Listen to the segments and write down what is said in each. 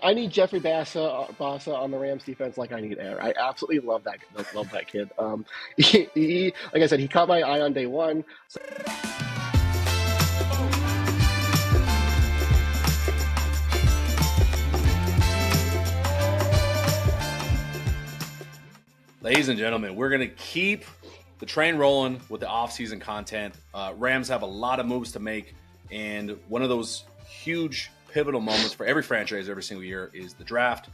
I need Jeffrey Bassa on the Rams defense like I need air. I absolutely love that kid. Like I said, he caught my eye on day one. So ladies and gentlemen, we're going to keep the train rolling with the offseason content. Rams have a lot of moves to make, and one of those huge pivotal moments for every franchise every single year is the draft.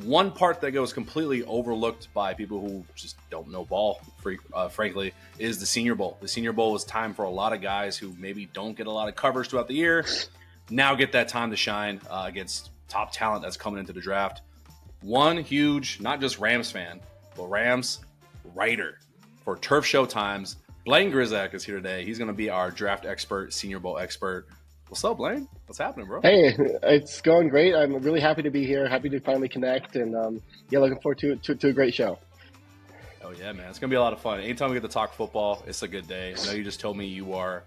One part that goes completely overlooked by people who just don't know ball, frankly, is the Senior Bowl. The Senior Bowl is time for a lot of guys who maybe don't get a lot of coverage throughout the year, now get that time to shine against top talent that's coming into the draft. One huge, not just Rams fan, but Rams writer for Turf Show Times, Blaine Grisak is here today. He's going to be our draft expert, Senior Bowl expert. What's up, Blaine? What's happening, bro? Hey, it's going great. I'm really happy to be here. Happy to finally connect, and looking forward to a great show. Oh yeah, man, it's gonna be a lot of fun. Anytime we get to talk football, it's a good day. I know you just told me you are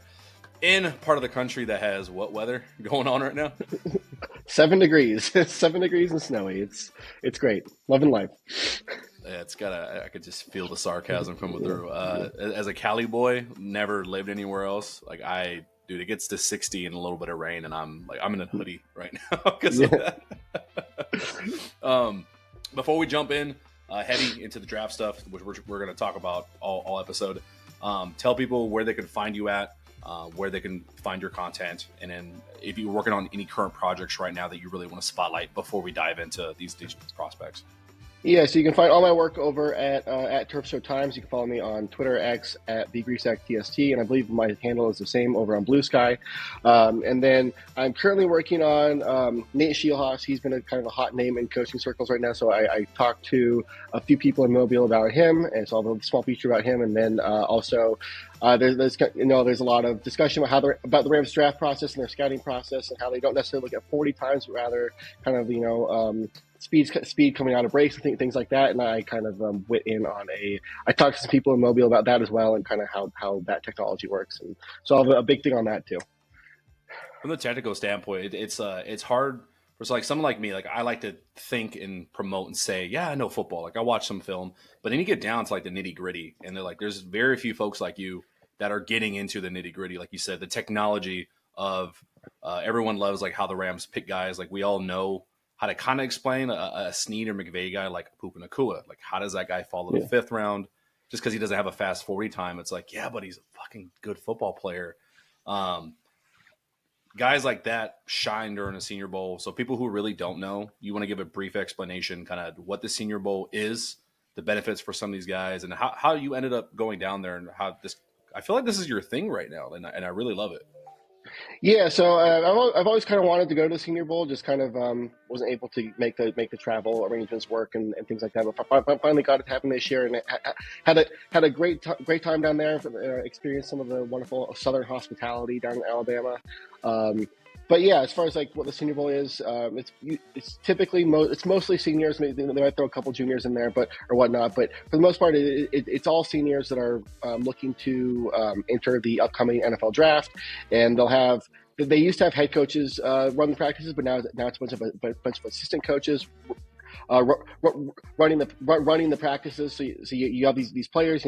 in part of the country that has what weather going on right now? 7 degrees. 7 degrees and snowy. It's great. Loving life. Yeah, I could just feel the sarcasm coming through. As a Cali boy, never lived anywhere else. Dude, it gets to 60 and a little bit of rain, and I'm in a hoodie right now because of that. Before we jump in heavy into the draft stuff, which we're going to talk about all episode, tell people where they can find you at, where they can find your content, and then if you're working on any current projects right now that you really want to spotlight before we dive into these prospects. Yeah, so you can find all my work over at Turf Show Times. You can follow me on Twitter, X, at @BGrisakTST, and I believe my handle is the same over on Bluesky. And then I'm currently working on Nate Shielhoff. He's been a kind of a hot name in coaching circles right now, so I talked to a few people in Mobile about him, and so I'll have a small feature about him. And then also there's a lot of discussion about the Rams draft process and their scouting process, and how they don't necessarily look at 40 times, but rather kind of speed coming out of breaks and things like that. And I kind of went in on I talked to some people in Mobile about that as well, and kind of how that technology works. And so I'll have a big thing on that too. From the technical standpoint, it's hard for someone like me. Like, I like to think and promote and say, yeah, I know football. Like, I watch some film, but then you get down to like the nitty gritty, and they're like, there's very few folks like you that are getting into the nitty gritty. Like you said, the technology of everyone loves like how the Rams pick guys. Like, we all know how to kind of explain a Snead or McVay guy like Puka Nacua. Like, how does that guy fall to the fifth round just because he doesn't have a fast 40 time? It's like, yeah, but he's a fucking good football player. Guys like that shine during a Senior Bowl. So people who really don't know, you want to give a brief explanation, kind of what the Senior Bowl is, the benefits for some of these guys, and how you ended up going down there, and how this. I feel like this is your thing right now, and I really love it. Yeah, so I've always kind of wanted to go to the Senior Bowl, just kind of wasn't able to make the travel arrangements work and things like that. But finally got it to happen this year, and had a great time down there. Experienced some of the wonderful Southern hospitality down in Alabama. But yeah, as far as like what the Senior Bowl is, it's typically it's mostly seniors. Maybe they might throw a couple juniors in there, or whatnot. But for the most part, it's all seniors that are looking to enter the upcoming NFL draft, and they used to have head coaches run the practices, but now it's a bunch of assistant coaches running the practices. So you have these players,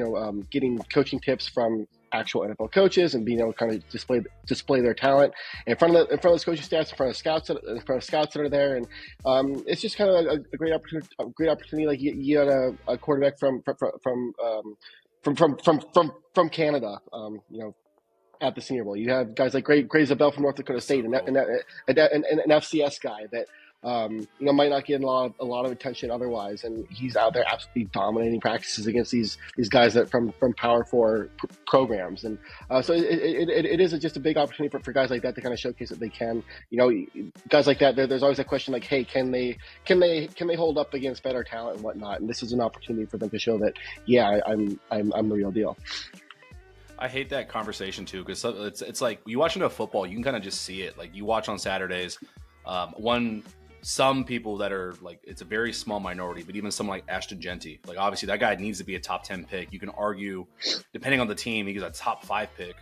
getting coaching tips from actual NFL coaches and being able to kind of display their talent in front of those coaching staffs, in front of scouts that are there, and it's just kind of a great opportunity. Like you had a quarterback from Canada, at the Senior Bowl. You have guys like Gray Zabel from North Dakota State, and an FCS guy that might not get a lot of attention otherwise, and he's out there absolutely dominating practices against these guys that from Power 4 programs, and so it is just a big opportunity for guys like that to kind of showcase that they can. Guys like that, there's always a question like, hey, can they hold up against better talent and whatnot? And this is an opportunity for them to show that, yeah, I'm the real deal. I hate that conversation too, because it's like you watch enough football, you can kind of just see it. Like, you watch on Saturdays, some people that are like, it's a very small minority, but even someone like Ashton Genty, like obviously that guy needs to be a top 10 pick. You can argue, depending on the team, he's a top 5 pick.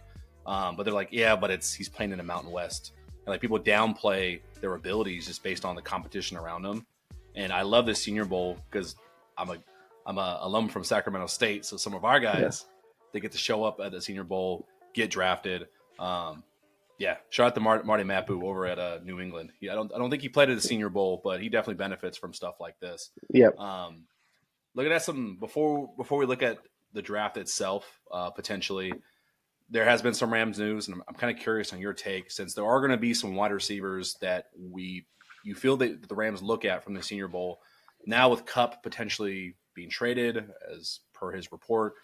But they're like, yeah, but he's playing in the Mountain West. And like, people downplay their abilities just based on the competition around them. And I love this Senior Bowl because I'm a alum from Sacramento State, so some of our Yeah. guys they get to show up at the Senior Bowl, get drafted. Yeah, shout out to Marty Mapu over at New England. I don't think he played at the Senior Bowl, but he definitely benefits from stuff like this. Yep. Looking at some before we look at the draft itself, potentially there has been some Rams news, and I'm kind of curious on your take, since there are going to be some wide receivers that you feel that the Rams look at from the Senior Bowl. Now with Kupp potentially being traded, as per his report,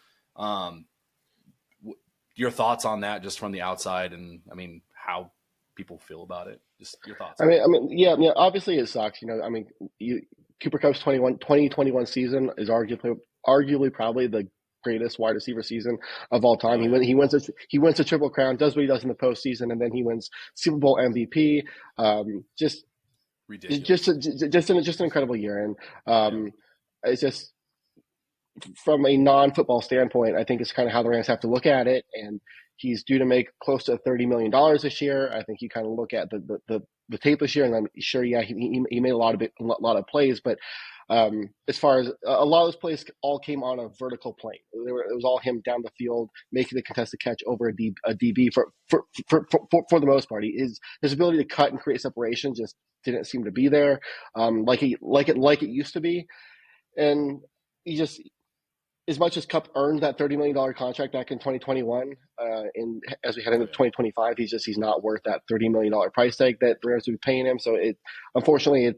your thoughts on that, just from the outside, and I mean how people feel about it. Just your thoughts. Yeah. Obviously it sucks. Cooper Kupp's 2021 season is arguably probably the greatest wide receiver season of all time. Oh, yeah. He wins a Triple Crown, does what he does in the postseason, and then he wins Super Bowl MVP. Just ridiculous. Just an incredible year, and it's just from a non-football standpoint, I think it's kind of how the Rams have to look at it. And he's due to make close to $30 million this year. I think you kind of look at the tape this year, and I'm sure, he made a lot of plays, but as far as a lot of those plays all came on a vertical plane. It was all him down the field making the contested catch over a DB for the most part. His ability to cut and create separation just didn't seem to be there, like it used to be, and he just. As much as Kupp earned that $30 million contract back in 2021, and as we head into 2025, he's not worth that $30 million price tag that the Rams would be paying him. So unfortunately,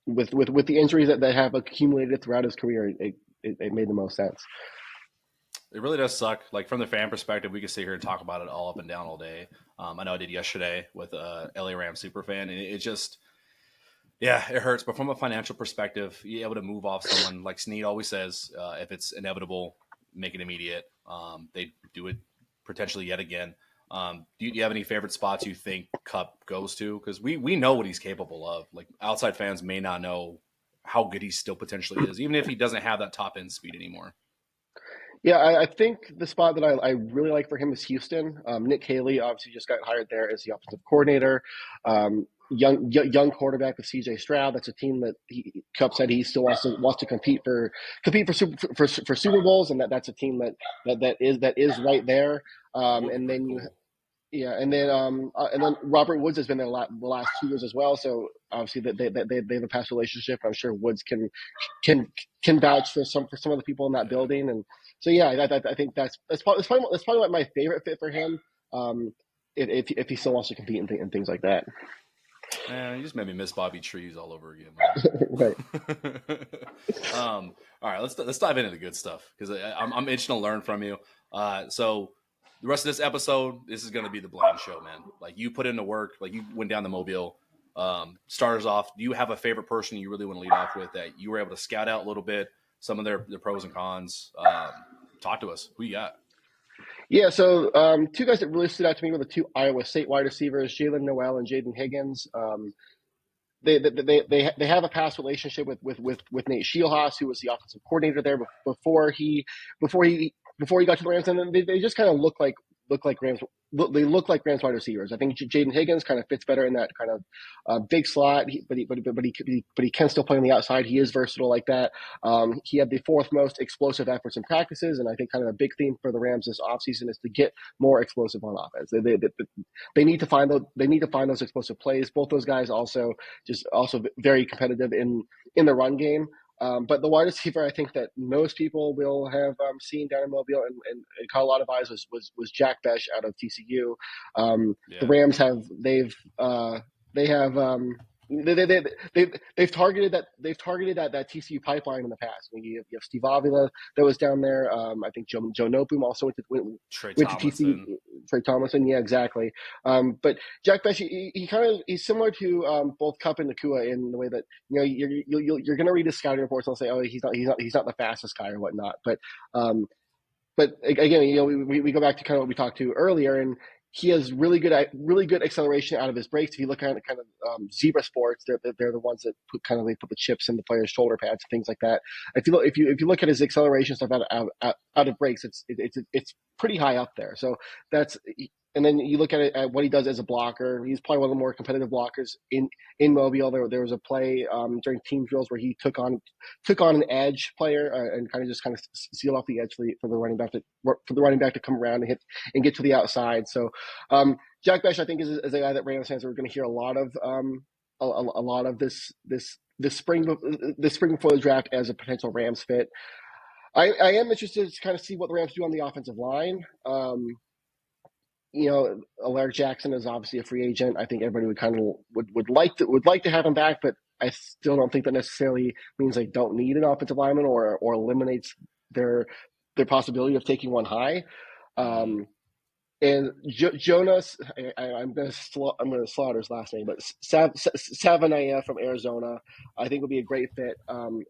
with the injuries that have accumulated throughout his career, it made the most sense. It really does suck. Like, from the fan perspective, we could sit here and talk about it all up and down all day. I know I did yesterday with a LA Rams superfan, and it just. Yeah, it hurts. But from a financial perspective, you're able to move off someone, like Snead always says, if it's inevitable, make it immediate. They do it potentially yet again. Do you have any favorite spots you think Kupp goes to? Because we know what he's capable of. Like, outside fans may not know how good he still potentially is, even if he doesn't have that top end speed anymore. Yeah, I think the spot that I really like for him is Houston. Nick Haley obviously just got hired there as the offensive coordinator. Young quarterback with C.J. Stroud. That's a team that Kupp said he still wants to compete for Super Bowls, and that's a team that is right there. And then you. Yeah, and then Robert Woods has been there the last 2 years as well. So obviously they have a past relationship. I'm sure Woods can vouch for some of the people in that building. And so I think that's probably my favorite fit for him. If he still wants to compete and things like that. Man, you just made me miss Bobby Trees all over again. Right. All right, let's dive into the good stuff, because I'm itching to learn from you. So the rest of this episode, this is going to be the Blaine show, man. Like, you put into work, like you went down to Mobile. Starters off, do you have a favorite person you really want to lead off with that you were able to scout out a little bit, some of their pros and cons? Talk to us. Who you got? Yeah, so two guys that really stood out to me were the two Iowa State wide receivers, Jalen Noel and Jaden Higgins. They have a past relationship with Nate Scheelhaas, who was the offensive coordinator there before he got to the Rams, and they just kind of look like Rams. They look like Rams wide receivers. I think Jaden Higgins kind of fits better in that kind of big slot, but he can still play on the outside. He is versatile like that. He had the fourth most explosive efforts in practices, and I think kind of a big theme for the Rams this offseason is to get more explosive on offense. They need to find those explosive plays. Both those guys also very competitive in the run game. But the wide receiver I think that most people will have seen down in Mobile and caught a lot of eyes was Jack Besh out of TCU. The Rams they've targeted that TCU pipeline in the past. I mean, you have Steve Avila that was down there. I think Joe Nopum also went to TCU. Trey Thomason, yeah, exactly. But Jack Besh, he's similar to both Kupp and Nakua in the way that you're going to read his scouting reports and they'll say, oh, he's not the fastest guy or whatnot. But again, we go back to kind of what we talked to earlier, and he has really good acceleration out of his breaks. If you look at kind of Zebra Sports, they're the ones that put the chips in the players' shoulder pads and things like that. If you look at his acceleration stuff out of breaks, it's pretty high up there. So and then you look at it at what he does as a blocker. He's probably one of the more competitive blockers in Mobile. There was a play during team drills where he took on an edge player and kind of sealed off the edge for the running back to come around and hit and get to the outside. So Jack Bech, I think, is a guy that Rams fans are going to hear a lot of a lot of this spring before the draft as a potential Rams fit. I am interested to kind of see what the Rams do on the offensive line. Alaric Jackson is obviously a free agent. I think everybody would like to have him back, but I still don't think that necessarily means they don't need an offensive lineman or eliminates their possibility of taking one high. And Jonas, I'm going to slaughter his last name, but Savanaya from Arizona, I think would be a great fit.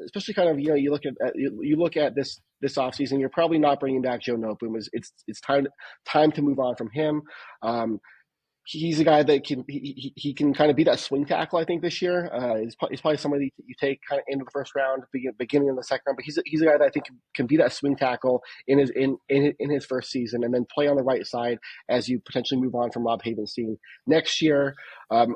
Especially kind of you look at this offseason, you're probably not bringing back Joe Noteboom. It's time to move on from him. He's a guy that he can kind of be that swing tackle. I think this year he's probably somebody that you take kind of into the first round, beginning of the second round. But he's a guy that I think can be that swing tackle in his first season, and then play on the right side as you potentially move on from Rob Havenstein next year. I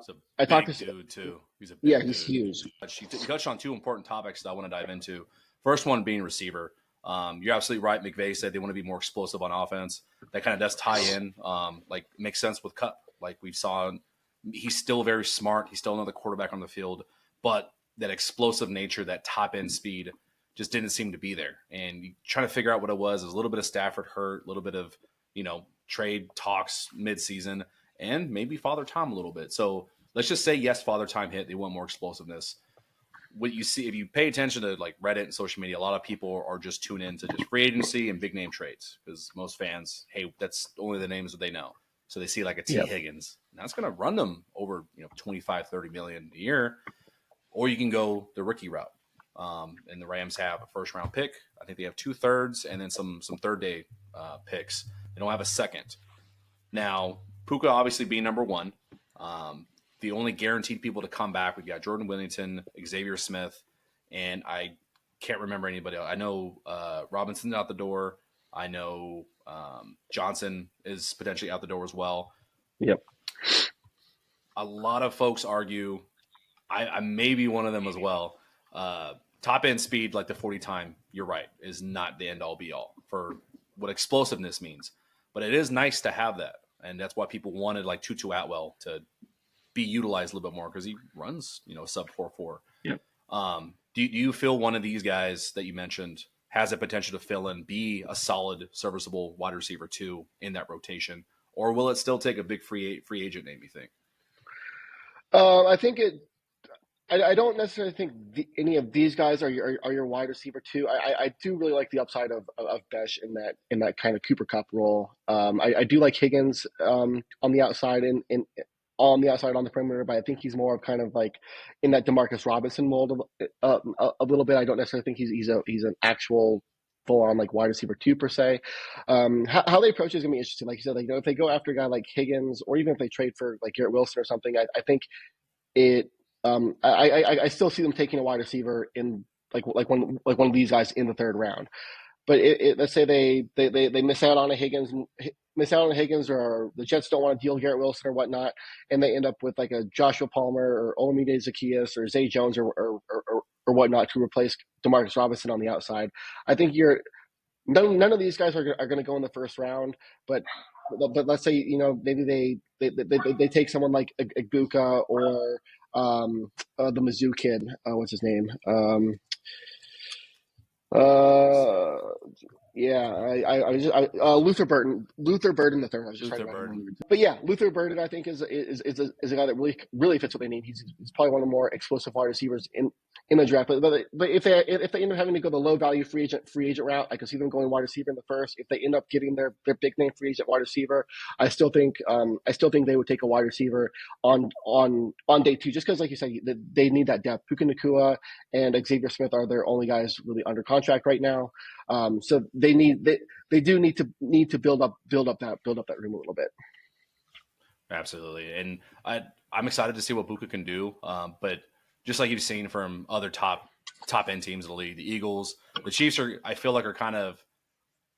talked to dude too. He's a big dude. He's huge. He touched on two important topics that I want to dive into. First one being receiver. You're absolutely right. McVay said they want to be more explosive on offense. That kind of does tie in. Makes sense with Kupp. Like we saw, he's still very smart. He's still another quarterback on the field, but that explosive nature, that top end speed just didn't seem to be there. And you trying to figure out what it was. There's a little bit of Stafford hurt, a little bit of, trade talks mid-season, and maybe Father Time a little bit. So let's just say, yes, Father Time hit. They want more explosiveness. What you see, if you pay attention to like Reddit and social media, a lot of people are just tuned in to just free agency and big name trades because most fans, hey, that's only the names that they know. So they see like a T. Higgins. Now it's going to run them over 25, 30 million a year. Or you can go the rookie route. And the Rams have a first round pick. I think they have 2/3 and then some third day picks. They don't have a second. Now, Puka obviously being number one. The only guaranteed people to come back, we've got Jordan Whittington, Xavier Smith, and I can't remember anybody else. I know Robinson's out the door. I know Johnson is potentially out the door as well. Yep. A lot of folks argue, I may be one of them as well. Top end speed, like the 40 time, you're right, is not the end all be all for what explosiveness means. But it is nice to have that. And that's why people wanted like Tutu Atwell to be utilized a little bit more because he runs, sub 4.4. Yep. Do you feel one of these guys that you mentioned has a potential to fill in, be a solid, serviceable wide receiver too in that rotation? Or will it still take a big free agent name, you think? I think I don't necessarily think any of these guys are your wide receiver too. I do really like the upside of Bech in that kind of Cooper Kupp role. I do like Higgins on the outside on the perimeter, but I think he's more of kind of like in that Demarcus Robinson mold a little bit. I don't necessarily think he's an actual full on like wide receiver 2 per se. How they approach it is gonna be interesting. Like you said, if they go after a guy like Higgins, or even if they trade for like Garrett Wilson or something, I think it. I still see them taking a wide receiver in like one of these guys in the third round. But let's say they miss out on a Higgins, or the Jets don't want to deal Garrett Wilson or whatnot, and they end up with like a Joshua Palmer or Olamide Zaccheaus or Zay Jones or whatnot to replace Demarcus Robinson on the outside. I think none of these guys are going to go in the first round, but let's say maybe they take someone like Ibuka or the Mizzou kid. What's his name? Luther Burden the third. I was just trying to remember. But yeah, Luther Burden I think is a guy that really fits what they need. He's probably one of the more explosive wide receivers in the draft. But if they end up having to go the low value free agent route, I can see them going wide receiver in the first. If they end up getting their big name free agent wide receiver, I still think they would take a wide receiver on day 2, just because like you said, they need that depth. Puka Nacua and Xavier Smith are their only guys really under contract right now. So they do need to build up that room a little bit. Absolutely, and I'm excited to see what Buka can do. But just like you've seen from other top end teams in the league, the Eagles, the Chiefs are kind of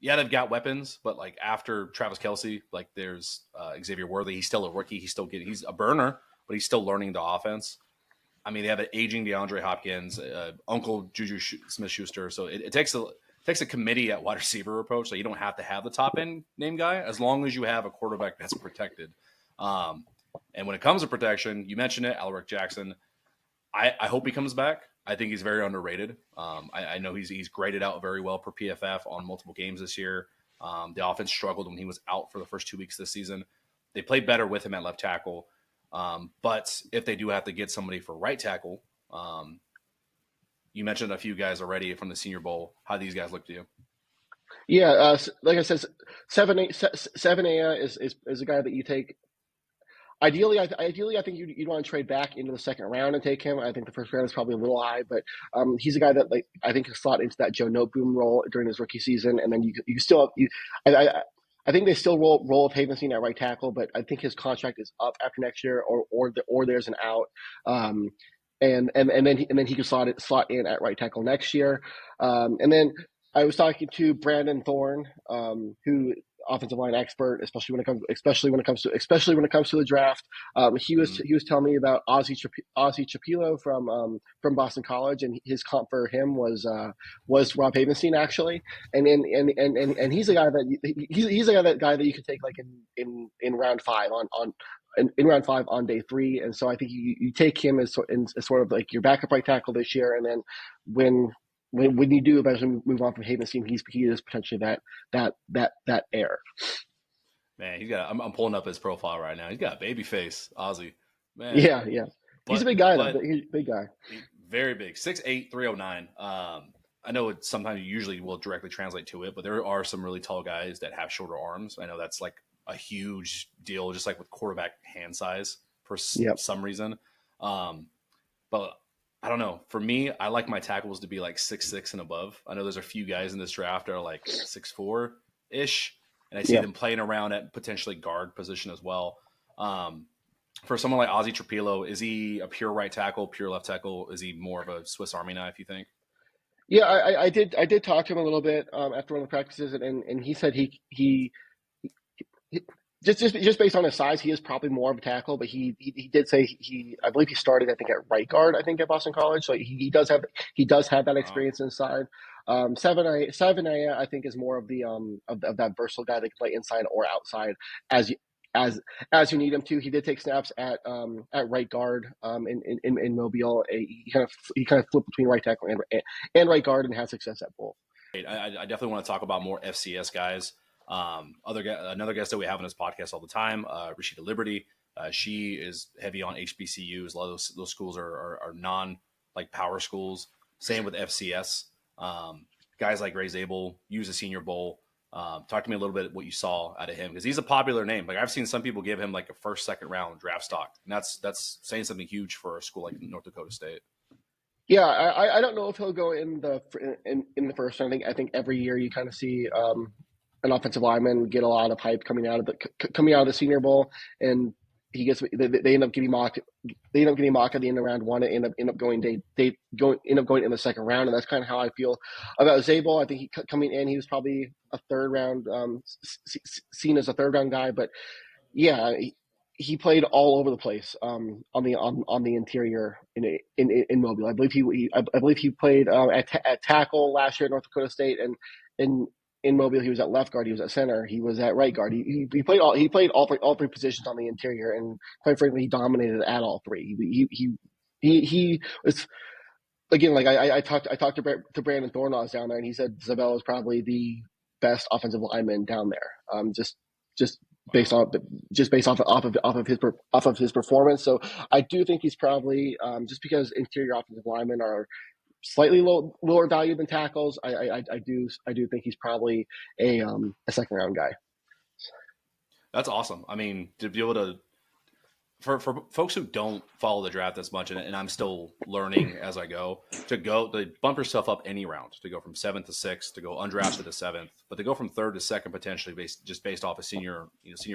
yeah, they've got weapons, but like after Travis Kelce, like there's Xavier Worthy. He's still a rookie. He's a burner, but he's still learning the offense. I mean, they have an aging DeAndre Hopkins, Uncle Juju Smith-Schuster. So it takes a committee at wide receiver approach. So you don't have to have the top end name guy as long as you have a quarterback that's protected. And when it comes to protection, you mentioned it, Alaric Jackson. I hope he comes back. I think he's very underrated. I know he's graded out very well per PFF on multiple games this year. The offense struggled when he was out for the first 2 weeks this season. They played better with him at left tackle. But if they do have to get somebody for right tackle, you mentioned a few guys already from the Senior Bowl. How these guys look to you? Yeah, like I said, 7A is a guy that you take. Ideally, I think you'd want to trade back into the second round and take him. I think the first round is probably a little high, but he's a guy that like I think can slot into that Joe Noteboom role during his rookie season, and then you still I think they still roll with Havenstein at right tackle, but I think his contract is up after next year, or there's an out, and then he can slot in at right tackle next year, and then I was talking to Brandon Thorne, who offensive line expert, especially when it comes to the draft. He was telling me about Ozzie Chapilo from Boston College, and his comp for him was Rob Havenstein actually, and he's a guy that you could take like in round five in round five on day 3, and so I think you take him as sort of like your backup right tackle this year, and then when you do eventually move on from Havenstein, he is potentially that heir. Man, he's got. I'm pulling up his profile right now. He's got a baby face, Ozzy. Man, Yeah. He's a big guy though. but He's a big guy. very big, 6'8", 309. I know it sometimes usually will directly translate to it, but there are some really tall guys that have shorter arms. I know that's like a huge deal, just like with quarterback hand size for some reason. But I don't know. For me, I like my tackles to be like 6'6" and above. I know there's a few guys in this draft that are like 6'4" ish, and I see them playing around at potentially guard position as well. For someone like Ozzie Trapilo, is he a pure right tackle, pure left tackle? Is he more of a Swiss Army knife, you think? Yeah, I did talk to him a little bit after one of the practices, and he said he just based on his size, he is probably more of a tackle. But he did say I believe he started I think at right guard at Boston College, so he does have that experience inside. 7A I think is more of the of that versatile guy that can play inside or outside as you as you need him to. He did take snaps at right guard in Mobile. He kind of flipped between right tackle and right guard and had success at both. I definitely want to talk about more FCS guys. Another guest that we have on this podcast all the time, Rashida Liberty. She is heavy on HBCUs. A lot of those schools are non like power schools. Same with FCS. Guys like Ray Zabel use the Senior Bowl. Talk to me a little bit what you saw out of him, because he's a popular name. Like I've seen some people give him like a first, second round draft stock, and that's saying something huge for a school like North Dakota State. Yeah, I don't know if he'll go in the first round. I think every year you kind of see an offensive lineman get a lot of hype coming out of the Senior Bowl, and they end up getting mocked. They end up getting mocked at the end of round 1 and end up going in the second round, and that's kind of how I feel about Zabel. I think he coming in, he was probably a third round, seen as a third round guy, but yeah, he played all over the place on the interior in Mobile. I believe he played at tackle last year at North Dakota State, and in Mobile he was at left guard, he was at center, he was at right guard. He played all three positions on the interior, and quite frankly, he dominated at all three. He was, again, like I talked to Brandon Thorne down there, and he said Zabel is probably the best offensive lineman down there. Just based off of his performance. So I do think he's probably just because interior offensive linemen are slightly lower value than tackles. I do think he's probably a second round guy. That's awesome. I mean, to be able to, for folks who don't follow the draft as much, and I'm still learning as I go, to bump yourself up any round, to go from 7th to 6th, to go undrafted to 7th, but to go from 3rd to 2nd potentially based off of Senior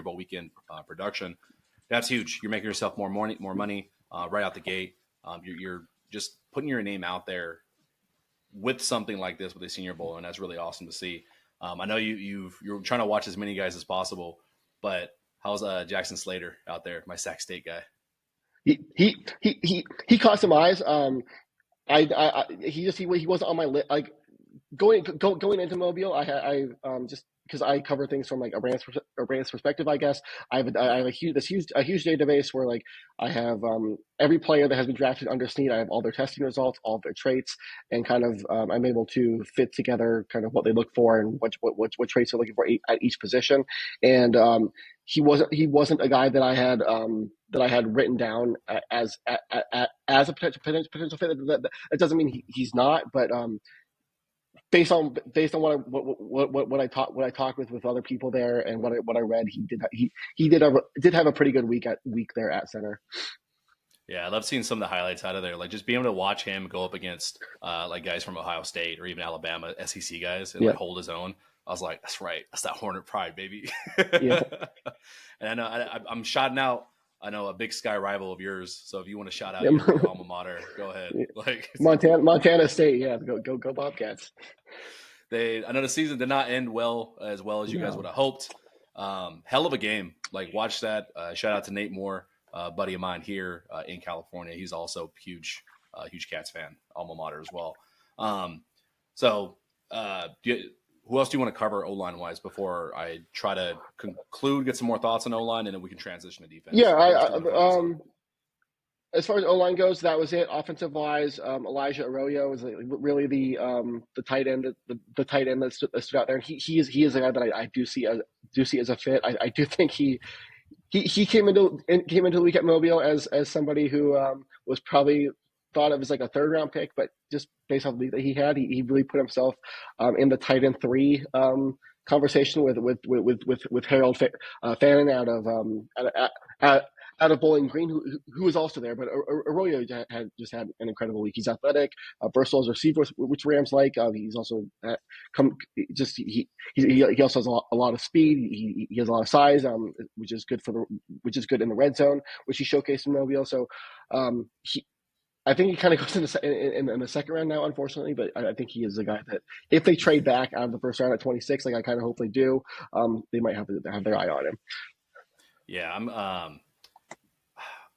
Bowl weekend production. That's huge. You're making yourself more money right out the gate. You're just putting your name out there with something like this with a Senior Bowl, and that's really awesome to see. I know you're trying to watch as many guys as possible, but how's Jackson Slater out there, my Sac State guy? He caught some eyes. He wasn't on my list. Like going into Mobile, I just because I cover things from like a brand's perspective, I guess. I have a huge database where like I have every player that has been drafted under Snead. I have all their testing results, all of their traits, and kind of I'm able to fit together kind of what they look for and what traits they're looking for at each position. And he wasn't a guy that I had written down as a potential fit. That doesn't mean he's not, but based on what I talked with other people there and what I read, he did have a pretty good week there at center. Yeah, I love seeing some of the highlights out of there. Like just being able to watch him go up against like guys from Ohio State or even Alabama SEC guys and like hold his own. I was like, that's right, that's that Hornet pride, baby. Yeah. And I know I'm shouting out. I know a Big Sky rival of yours, so if you want to shout out your alma mater, go ahead. Like Montana State, yeah, go Bobcats. I know the season did not end well as you guys would have hoped. Hell of a game. Like watch that. Shout out to Nate Moore, buddy of mine here in California. He's also huge Cats fan, alma mater as well. Who else do you want to cover O-line wise before I try to conclude, get some more thoughts on O-line, and then we can transition to defense? Yeah, as far as O-line goes, that was it. Offensive wise, Elijah Arroyo is really the tight end that stood out there. And he is a guy that I do see as a fit. I do think he came into the week at Mobile as somebody who was probably thought of as like a third round pick, but just based on the league that he had, he really put himself in the tight end 3 conversation with Harold Fannin out of Bowling Green, who was also there. But Arroyo had an incredible week. He's athletic, versatile as a receiver, which Rams like. He's also he also has a lot of speed. He has a lot of size, which is good in the red zone, which he showcased in Mobile. So I think he kind of goes in the second round now, unfortunately. But I think he is a guy that if they trade back out of the first round at 26, like I kind of hope they do, they might have their eye on him. Yeah,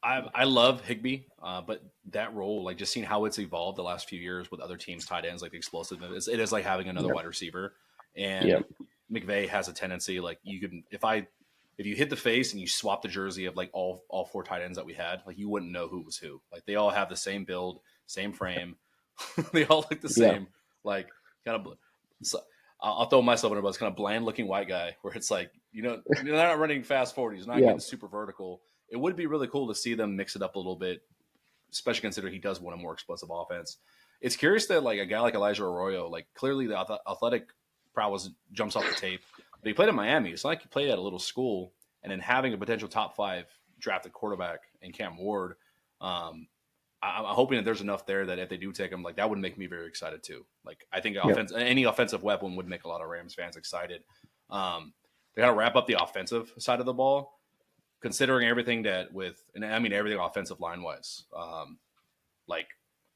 I love Higbee, but that role, like just seeing how it's evolved the last few years with other teams' tight ends, like the explosiveness, it is like having another wide receiver. And McVay has a tendency, like you can, if you hit the face and you swap the jersey of like all 4 tight ends that we had, like you wouldn't know who was who. Like they all have the same build, same frame, they all look the same. Like kind of. So I'll throw myself under the bus, kind of bland looking white guy, where it's like they're not running fast 40s, not getting super vertical. It would be really cool to see them mix it up a little bit, especially considering he does want a more explosive offense. It's curious that like a guy like Elijah Arroyo, like clearly the athletic prowess jumps off the tape, but he played in Miami. It's not like he played at a little school, and then having a potential top 5 drafted quarterback in Cam Ward, I'm hoping that there's enough there that if they do take him, like that would make me very excited too. Like I think any offensive weapon would make a lot of Rams fans excited. They got to wrap up the offensive side of the ball. Considering everything everything offensive line wise, like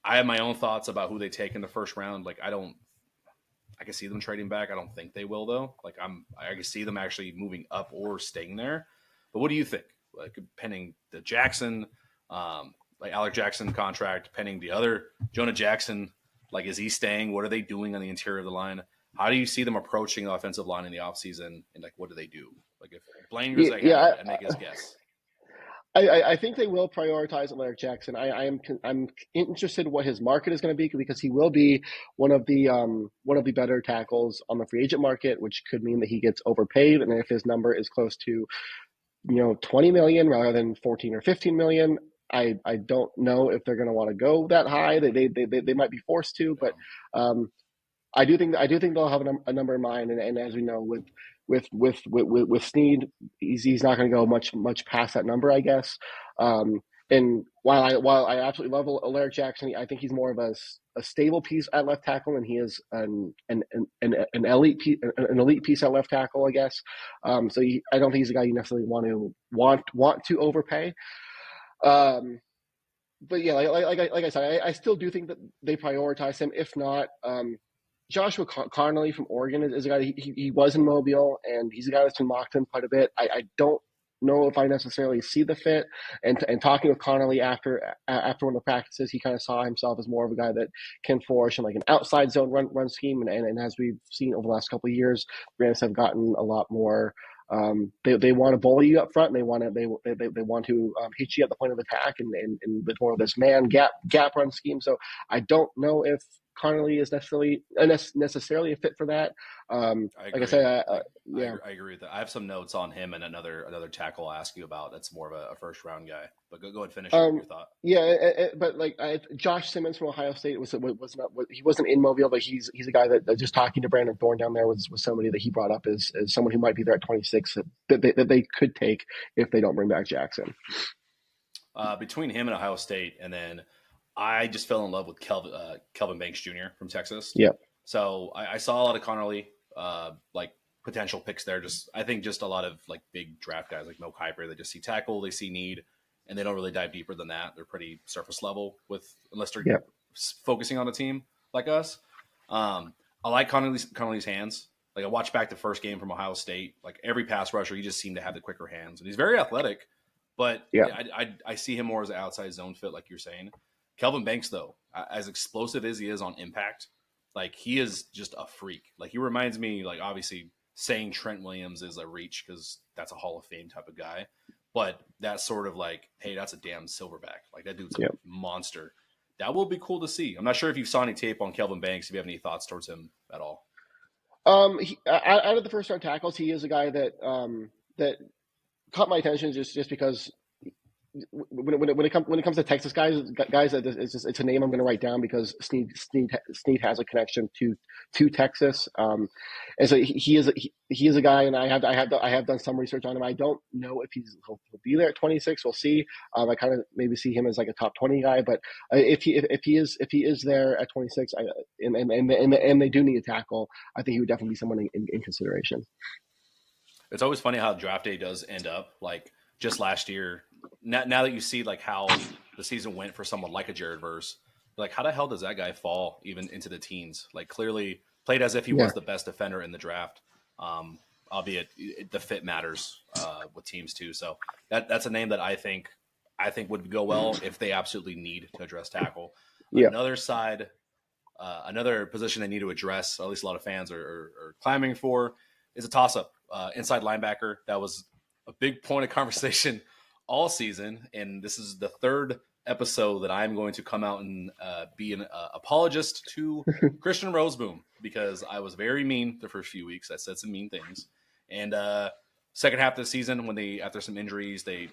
I have my own thoughts about who they take in the first round. Like I can see them trading back. I don't think they will though. Like I can see them actually moving up or staying there. But what do you think? Like pending the Jackson, like Alec Jackson contract, pending the other Jonah Jackson, like is he staying? What are they doing on the interior of the line? How do you see them approaching the offensive line in the offseason? And like, what do they do? Like if Blaine Grisak and make his guess. I think they will prioritize Alec Jackson. I'm interested in what his market is going to be because he will be one of the better tackles on the free agent market, which could mean that he gets overpaid. And if his number is close to 20 million rather than 14 or 15 million, I don't know if they're going to want to go that high. They might be forced to, but I do think they'll have a number in mind. And as we know with Snead, he's not going to go much past that number, I guess. And while I absolutely love Alaric Jackson, I think he's more of a stable piece at left tackle than he is an elite piece at left tackle, I guess. I don't think he's a guy you necessarily want to overpay. But yeah, like I said, I still do think that they prioritize him. If not, Joshua Connolly from Oregon is a guy. He was in Mobile, and he's a guy that's been mocked in quite a bit. I don't know if I necessarily see the fit. And talking with Connolly after one of the practices, he kind of saw himself as more of a guy that can flourish in like an outside zone run scheme. And as we've seen over the last couple of years, Rams have gotten a lot more. They want to bully you up front, and they want to hit you at the point of attack, and with more of this man gap run scheme. So I don't know if Connolly is necessarily a fit for that. Like I said, yeah. I agree with that. I have some notes on him and another tackle I'll ask you about. That's more of a first round guy. But go ahead, finish your thought. Yeah, but like Josh Simmons from Ohio State he wasn't in Mobile, but he's a guy that just talking to Brandon Thorne down there was somebody that he brought up as someone who might be there at 26 that they could take if they don't bring back Jackson. Between him and Ohio State, and then I just fell in love with Kelvin Banks Jr. from Texas. Yeah. So I saw a lot of Connolly, like potential picks there. I think just a lot of like big draft guys like Mo Kiper. They just see tackle, they see need, and they don't really dive deeper than that. They're pretty surface level unless they're focusing on a team like us. I like Connolly's hands. Like I watched back the first game from Ohio State. Like every pass rusher, he just seemed to have the quicker hands, and he's very athletic. But I see him more as an outside zone fit, like you're saying. Kelvin Banks, though, as explosive as he is on impact, like he is just a freak. Like he reminds me, like obviously saying Trent Williams is a reach because that's a Hall of Fame type of guy, but that's sort of like, hey, that's a damn silverback. Like that dude's a monster. That will be cool to see. I'm not sure if you saw any tape on Kelvin Banks. If you have any thoughts towards him at all. Out of the first round tackles, he is a guy that caught my attention just because. When it comes to Texas guys, it's a name I'm going to write down because Snead has a connection to Texas, and so he is a guy, and I have done some research on him. I don't know if he'll be there at 26. We'll see. I kind of maybe see him as like a top 20 guy, but if he is there at 26, and they do need a tackle, I think he would definitely be someone in consideration. It's always funny how draft day does end up like. Just last year, now that you see like how the season went for someone like a Jared Verse, like how the hell does that guy fall even into the teens? Like clearly played as if he was the best defender in the draft. Albeit the fit matters with teams too. So that's a name that I think would go well if they absolutely need to address tackle. Yeah. Another side, another position they need to address, or at least a lot of fans are clamoring for, is a toss-up. Inside linebacker. That was a big point of conversation all season, and this is the third episode that I'm going to come out and be an apologist to Christian Roseboom because I was very mean the first few weeks. I said some mean things, and second half of the season when after some injuries they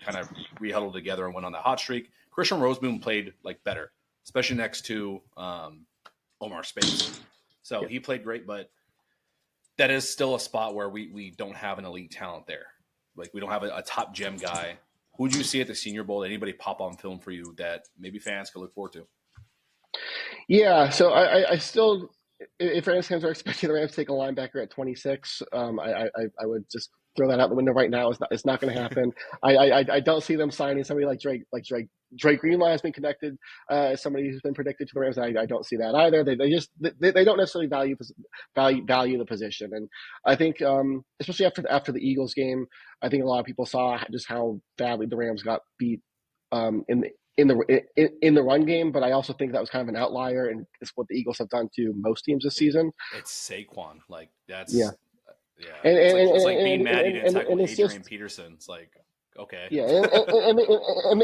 kind of rehuddled together and went on that hot streak. Christian Roseboom played like better, especially next to Omar Speights. So he played great, but that is still a spot where we don't have an elite talent there. Like we don't have a top gem guy. Who do you see at the Senior Bowl? Anybody pop on film for you that maybe fans could look forward to? Yeah, so I still, if Rams fans are expecting the Rams to take a linebacker at 26, I would just throw that out the window right now. It's not going to happen. I don't see them signing somebody like Drake. Drake Greenlaw has been connected as somebody who's been predicted to the Rams. I don't see that either. They don't necessarily value the position, and I think especially after the Eagles game, I think a lot of people saw just how badly the Rams got beat in the run game. But I also think that was kind of an outlier, and it's what the Eagles have done to most teams this season. It's Saquon, like that's yeah. It's like being mad you didn't tackle Adrian Peterson. It's like, okay. Yeah,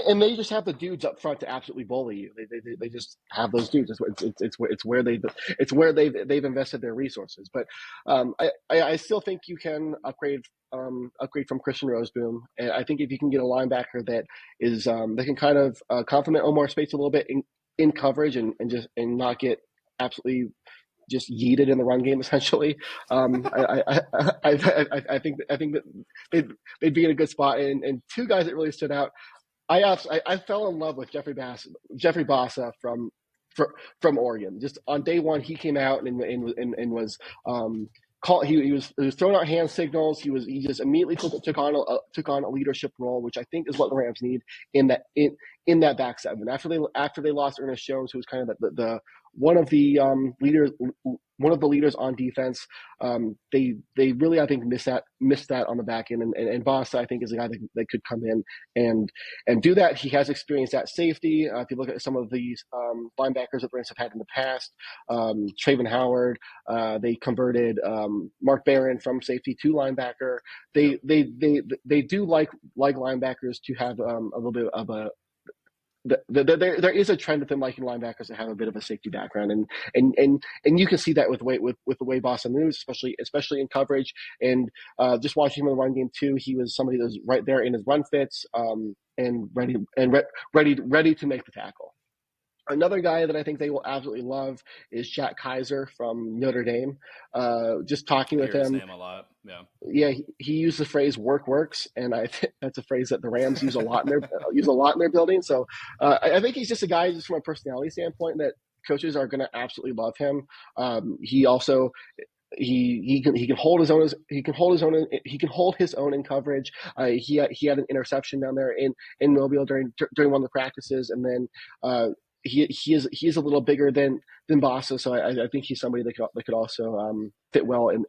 and they just have the dudes up front to absolutely bully you. They just have those dudes. It's where they've invested their resources. But I still think you can upgrade from Christian Roseboom. And I think if you can get a linebacker that is that can kind of complement Omar Speights a little bit in coverage and not get absolutely just yeeted in the run game, essentially. I think that they'd be in a good spot. And two guys that really stood out. I fell in love with Jeffrey Bassa from Oregon. Just on day one, he came out and was he was throwing out hand signals. He just immediately took on a leadership role, which I think is what the Rams need in in that back seven. After they lost Ernest Jones, who was kind of the one of the leaders on defense. They really, I think, missed that on the back end, and Boss, I think, is a guy that could come in and do that. He has experience at safety. If you look at some of these linebackers that the Rams have had in the past, Traven Howard, they converted Mark Barron from safety to linebacker. They do like linebackers to have a little bit of a there is a trend of them liking linebackers that have a bit of a safety background, and you can see that with the way Boston moves, especially in coverage. And just watching him in the run game too, he was somebody that was right there in his run fits, and ready to make the tackle. Another guy that I think they will absolutely love is Jack Kaiser from Notre Dame. Just talking with him, his name a lot. Yeah, he used the phrase "work works," and I think that's a phrase that the Rams use a lot in their building. So I think he's just a guy, just from a personality standpoint, that coaches are going to absolutely love him. He also he can hold his own. He can hold his own in coverage. He had an interception down there in Mobile during one of the practices, and then. He is a little bigger than Bossa, so I think he's somebody that could also fit well, and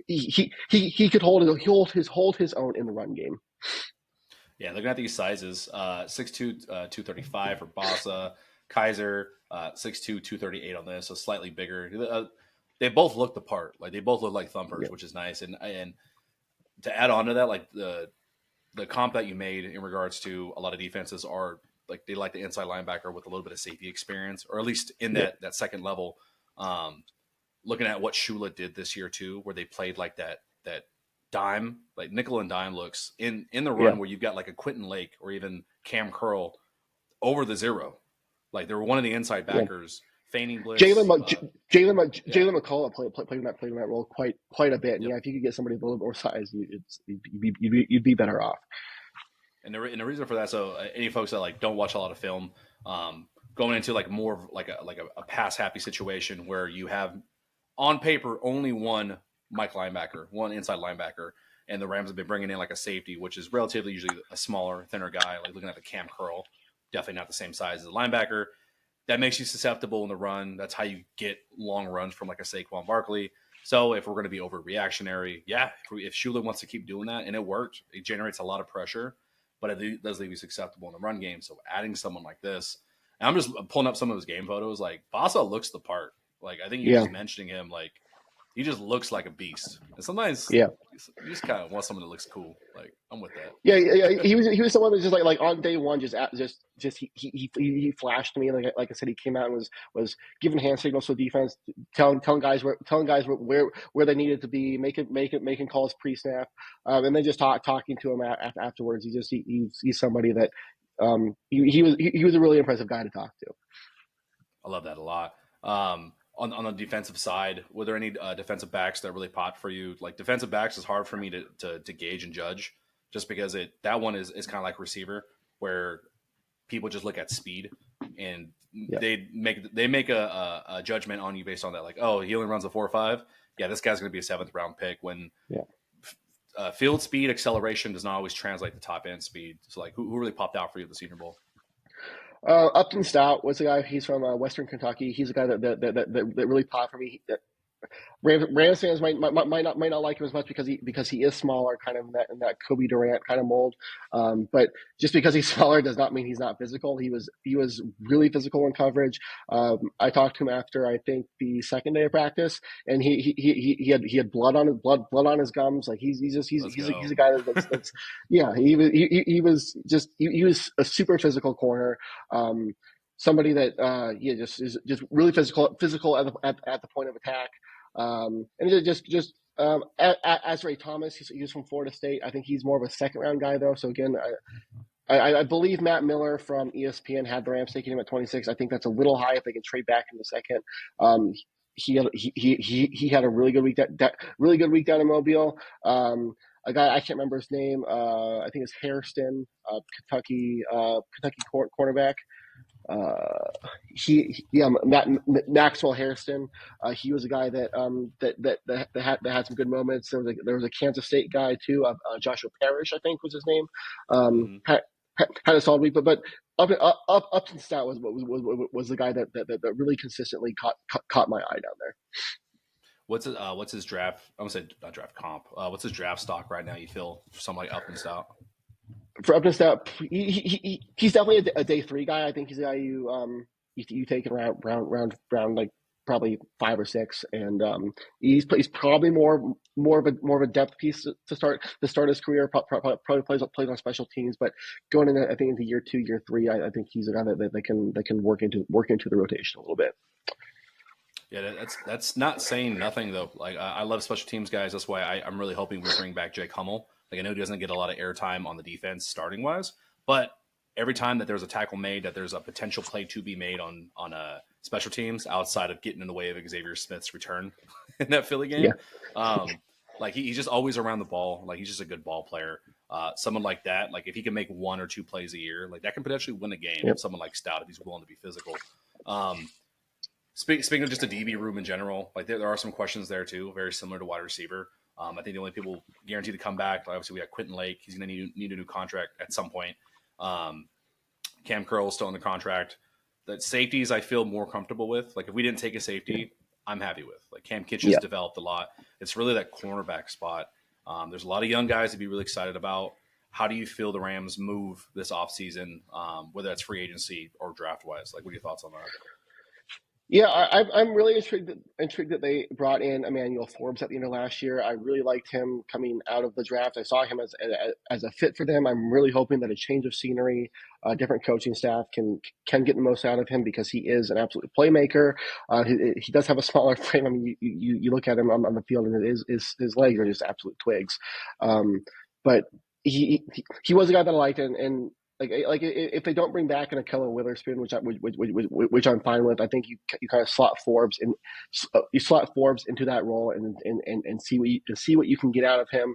he could hold his own in the run game. Yeah, looking at these sizes, 6'2", 235 for Bossa, Kaiser, 6'2", 238 on this, so slightly bigger. They both look the part, like they both look like thumpers, yeah. Which is nice. And to add on to that, like the comp that you made in regards to a lot of defenses are. Like they like the inside linebacker with a little bit of safety experience, or at least in that second level. Looking at what Shula did this year too, where they played like that dime, like nickel and dime looks in the run where you've got like a Quentin Lake or even Cam Curl over the zero. Like they were one of the inside backers feigning blitz. Jalen McCullough played in that role quite a bit. And if you could get somebody with a little more size, you'd be better off. And the reason for that, so any folks that like don't watch a lot of film, going into like more of like a pass happy situation where you have on paper only one Mike linebacker, one inside linebacker, and the Rams have been bringing in like a safety, which is relatively usually a smaller, thinner guy. Like looking at the Cam Curl, definitely not the same size as a linebacker. That makes you susceptible in the run. That's how you get long runs from like a Saquon Barkley. So if we're going to be overreactionary, if Shula wants to keep doing that, and it works, it generates a lot of pressure. But it does leave you susceptible in the run game. So adding someone like this, and I'm just pulling up some of his game photos. Like Bossa looks the part. Like I think you're just mentioning him. Like he just looks like a beast. And sometimes, you just kind of want someone that looks cool. Like I'm with that. Yeah. He was someone that just like on day one, he flashed me. Like I said, he came out and was giving hand signals to the defense, telling guys where they needed to be, making calls pre-snap, and then just talking to him afterwards. He's somebody that he was a really impressive guy to talk to. I love that a lot. On the defensive side, were there any defensive backs that really popped for you? Like defensive backs is hard for me to gauge and judge, just because that one is kind of like receiver, where people just look at speed and they make a judgment on you based on that. Like, oh, he only runs a 4.5. Yeah, this guy's going to be a 7th round pick. When field speed acceleration does not always translate to top end speed. So like, who really popped out for you at the Senior Bowl? Upton Stout was a guy. He's from Western Kentucky. He's a guy that really popped for me. Rams fans might not like him as much because he is smaller, kind of in that Kobe Durant kind of mold. But just because he's smaller does not mean he's not physical. He was really physical in coverage. I talked to him after I think the second day of practice, and he had blood on his gums. Like he's a guy that's he was a super physical corner. Somebody that is just really physical at the point of attack. And as Ray Thomas, he's from Florida State. I think he's more of a 2nd round guy though. So again, I believe Matt Miller from ESPN had the Rams taking him at 26. I think that's a little high if they can trade back in the second. He had a really good week down in Mobile. A guy I can't remember his name. I think it's Hairston, Kentucky cornerback. Maxwell Hairston. He was a guy that had some good moments. There was a Kansas State guy too. Joshua Parrish, I think was his name. Had a solid week, but Upton Stout was the guy that really consistently caught my eye down there. What's his draft? I'm gonna say not draft comp. What's his draft stock right now? You feel for somebody up and stout? For Upton Stout, he's definitely a day three guy. I think he's a guy you take in round like probably 5 or 6, and he's probably more of a depth piece to start his career. Probably plays on special teams, but going in, I think into year 2, year 3, I think he's a guy that can work into the rotation a little bit. Yeah, that's not saying nothing though. Like I love special teams guys. That's why I'm really hoping we bring back Jake Hummel. Like I know he doesn't get a lot of airtime on the defense starting wise, but every time that there's a tackle made, that there's a potential play to be made on special teams outside of getting in the way of Xavier Smith's return in that Philly game. Yeah. Like he's just always around the ball. Like he's just a good ball player. Someone like that, like if he can make 1 or 2 plays a year, like that can potentially win a game. Yep. Someone like Stout, if he's willing to be physical. Speaking of just a DB room in general, like there are some questions there too, very similar to wide receiver. I think the only people guaranteed to come back, obviously we got Quentin Lake. He's going to need a new contract at some point. Cam Curl is still in the contract. The safeties I feel more comfortable with. Like if we didn't take a safety, I'm happy with. Like Cam Kitchens developed a lot. It's really that cornerback spot. There's a lot of young guys to be really excited about. How do you feel the Rams move this offseason, whether that's free agency or draft-wise? Like what are your thoughts on that? Yeah, I'm really intrigued that they brought in Emmanuel Forbes at the end of last year. I really liked him coming out of the draft. I saw him as a fit for them. I'm really hoping that a change of scenery, different coaching staff can get the most out of him because he is an absolute playmaker. He does have a smaller frame. I mean, you look at him on the field and his legs are just absolute twigs. But he was a guy that I liked, and like if they don't bring back an Akello Witherspoon, which I'm fine with, I think you kind of slot Forbes into that role and see what you can get out of him.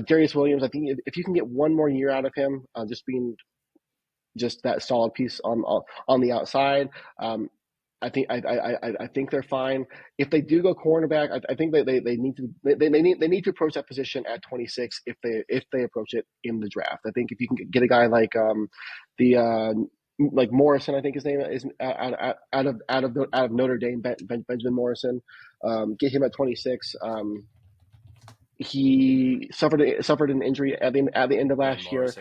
Darius Williams, I think if you can get 1 more year out of him, just being just that solid piece on the outside. I think they're fine. If they do go cornerback, I think they need to approach that position at 26 if they approach it in the draft. I think if you can get a guy like like Morrison, I think his name is out of Notre Dame, Benjamin Morrison, get him at 26. He suffered an injury at the end of last year.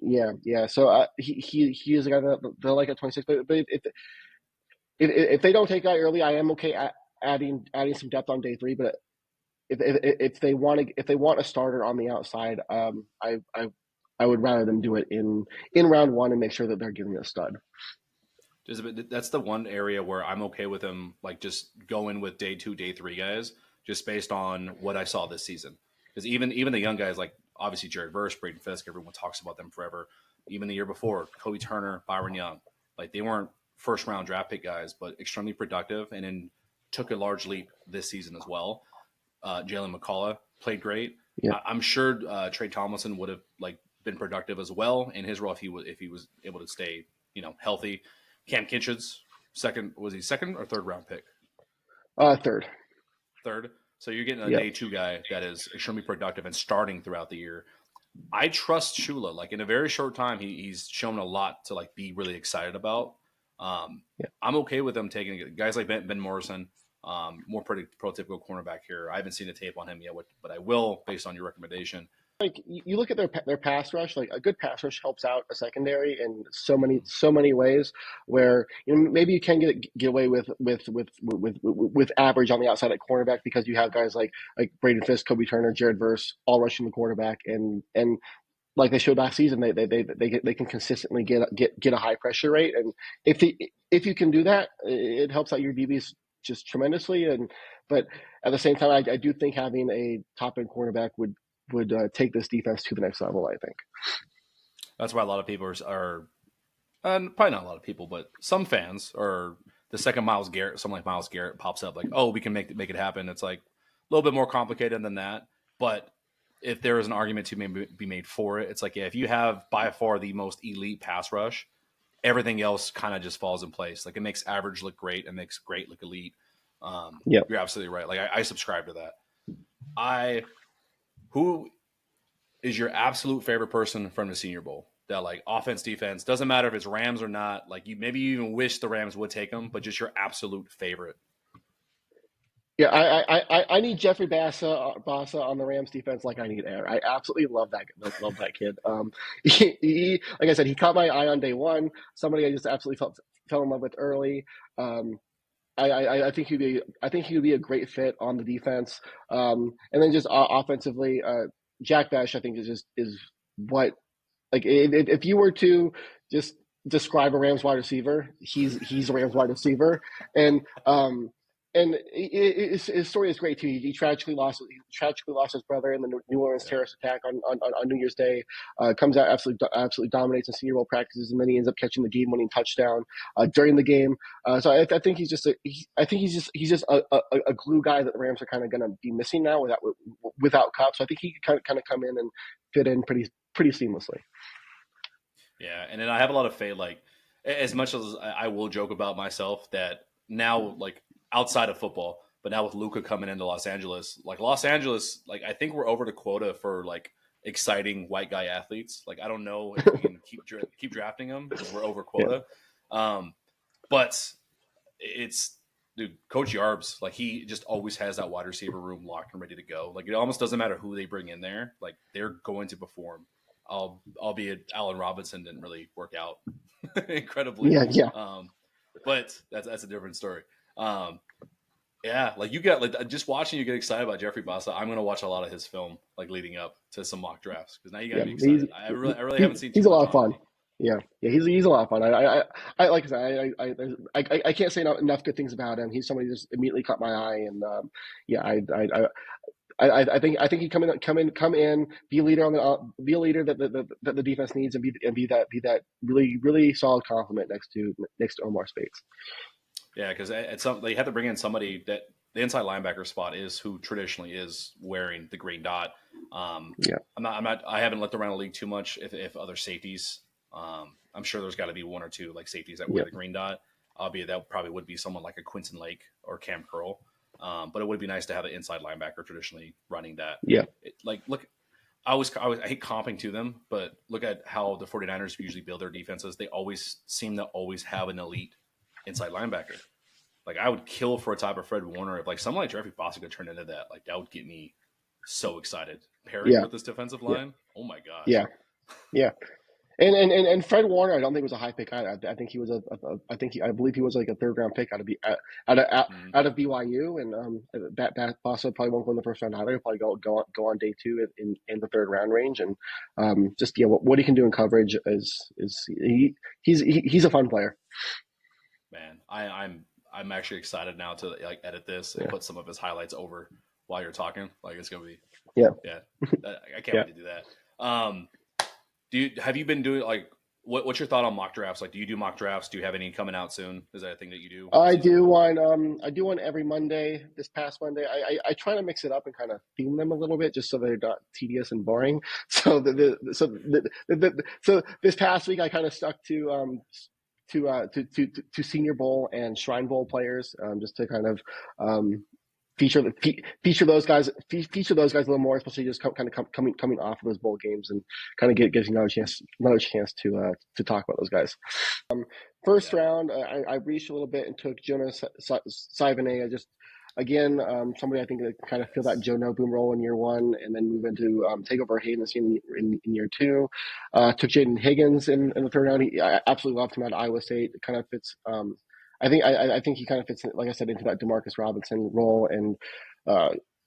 Yeah. So he is a guy that I like at 26. But if they don't take a guy early, I am okay adding some depth on day 3. But if they want a starter on the outside, I would rather them do it in round 1 and make sure that they're giving a stud. That's the one area where I'm okay with them, like just going with day 2, day 3 guys, just based on what I saw this season. Because even the young guys, like obviously Jared Verse, Braden Fisk, everyone talks about them forever. Even the year before, Kobe Turner, Byron Young, like they weren't first round draft pick guys, but extremely productive, and then took a large leap this season as well. Jalen McCullough played great. Yeah. I'm sure Trey Tomlinson would have like been productive as well in his role if he was able to stay healthy. Cam Kitchens, was he second or third round pick? Third. So you're getting a day 2 guy that is extremely productive and starting throughout the year. I trust Shula. Like in a very short time, he's shown a lot to like be really excited about. I'm okay with them taking guys like Ben Morrison, more prototypical cornerback here. I haven't seen the tape on him yet, but I will based on your recommendation. Like you look at their pass rush, like a good pass rush helps out a secondary in so many ways. Where maybe you can get away with average on the outside at cornerback because you have guys like Braden Fisk, Kobe Turner, Jared Verse all rushing the quarterback, and like they showed last season, they can consistently get a high pressure rate, and if you can do that, it helps out your DBs just tremendously. But at the same time, I do think having a top end cornerback would take this defense to the next level. I think that's why a lot of people are probably not a lot of people, but some fans are the second Myles Garrett, someone like Myles Garrett pops up like, oh, we can make it happen. It's like a little bit more complicated than that, but if there is an argument to be made for it, it's like, yeah, if you have by far the most elite pass rush, everything else kind of just falls in place. Like it makes average look great and makes great look elite. You're absolutely right. Like I subscribe to that. Who is your absolute favorite person from the Senior Bowl that like offense, defense doesn't matter if it's Rams or not. Like you even wish the Rams would take them, but just your absolute favorite. Yeah, I need Jeffrey Bassa on the Rams defense like I need air. I absolutely love that kid. Like I said, he caught my eye on day one. Somebody I just absolutely fell in love with early. Um, I think he would be a great fit on the defense. And then just offensively, Jack Besh I think is what like if you were to just describe a Rams wide receiver, he's a Rams wide receiver, and his story is great too. He tragically lost his brother in the New Orleans terrorist attack on New Year's Day. Comes out absolutely dominates in Senior Bowl practices, and then he ends up catching the game-winning touchdown during the game. So I think he's just a glue guy that the Rams are kind of going to be missing now without Kupp. So I think he can kind of come in and fit in pretty seamlessly. Yeah, and then I have a lot of faith. Like, as much as I will joke about myself that now, like outside of football, but now with Luka coming into Los Angeles, like I think we're over the quota for like exciting white guy athletes. Like, I don't know if we can keep drafting them because we're over quota. Yeah. But it's dude, Coach Yarbs, like he just always has that wide receiver room locked and ready to go. Like it almost doesn't matter who they bring in there, like they're going to perform. Albeit Allen Robinson didn't really work out incredibly. Yeah. But that's a different story. Yeah, like you got like just watching you get excited about Jeffrey Bassa. I'm gonna watch a lot of his film like leading up to some mock drafts because now you gotta be excited. I really haven't seen. He's a lot of fun. Yeah, he's a lot of fun. I like I said, I can't say enough good things about him. He's somebody who just immediately caught my eye, and I think he come in, be a leader that the defense needs, and be that really solid complement next to Omar Speights. Yeah, because they have to bring in somebody that the inside linebacker spot is who traditionally is wearing the green dot. Yeah, I haven't looked around the league too much. If other safeties, I'm sure there's got to be one or two like safeties that wear the green dot. Albeit that probably would be someone like a Quinton Lake or Cam Curl. But it would be nice to have the inside linebacker traditionally running that. Yeah. Look, I hate comping to them, but look at how the 49ers usually build their defenses. They always seem to have an elite inside linebacker. Like I would kill for a type of Fred Warner if like someone like Jeffrey Bassa could turn into that. Like that would get me so excited. Pairing with this defensive line. Oh my gosh. Yeah. And Fred Warner, I don't think was a high pick. I think he was I believe he was like a third round pick out of BYU, and that Bassa probably won't go in the first round either. He'll probably go on day two in the third round range, and what he can do in coverage he's a fun player. Man, I'm actually excited now to like edit this and put some of his highlights over while you're talking. Like it's gonna be I can't wait to do that. Have you been doing like what's your thought on mock drafts? Like, do you do mock drafts? Do you have any coming out soon? Is that a thing that you do? I do one every Monday. This past Monday, I try to mix it up and kind of theme them a little bit, just so they're not tedious and boring. So so this past week, I kind of stuck to Senior Bowl and Shrine Bowl players, just to kind of feature those guys a little more, especially just coming off of those bowl games, and kind of gives you another chance to talk about those guys. First round, I reached a little bit and took Jonas Sivane. Somebody I think that kind of fill that Joe Noteboom role in year one, and then move into take over Hayden in year two. Took Jaden Higgins in the third round. I absolutely loved him at Iowa State. It kind of fits. I think he kind of fits, like I said, into that Demarcus Robinson role, and